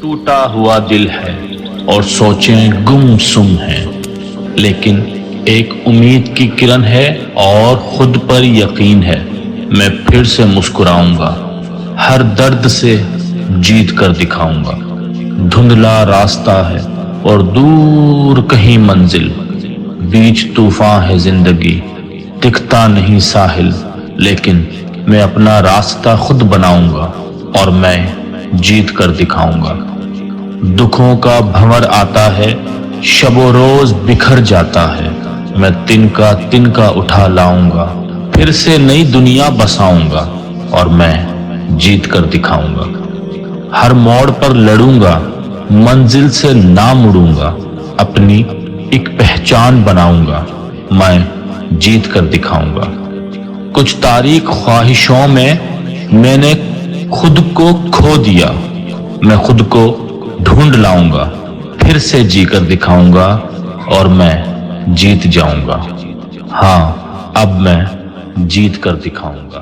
ٹوٹا ہوا دل ہے اور سوچیں گم سم ہیں، لیکن ایک امید کی کرن ہے اور خود پر یقین ہے۔ میں پھر سے مسکراؤں گا، ہر درد سے جیت کر دکھاؤں گا۔ دھندلا راستہ ہے اور دور کہیں منزل، بیچ طوفان ہے زندگی، دکھتا نہیں ساحل، لیکن میں اپنا راستہ خود بناؤں گا اور میں جیت کر دکھاؤں گا۔ دکھوں کا بھنور آتا ہے، شب و روز بکھر جاتا ہے، میں تن کا اٹھا لاؤں گا، پھر سے نئی دنیا بساؤں گا اور میں جیت کر دکھاؤں گا۔ ہر موڑ پر لڑوں گا، منزل سے نہ مڑوں گا، اپنی ایک پہچان بناؤں گا، میں جیت کر دکھاؤں گا۔ کچھ تاریک خواہشوں میں نے خود کو کھو دیا، میں خود کو ڈھونڈ لاؤں گا، پھر سے جی کر دکھاؤں گا اور میں جیت جاؤں گا۔ ہاں، اب میں جیت کر دکھاؤں گا۔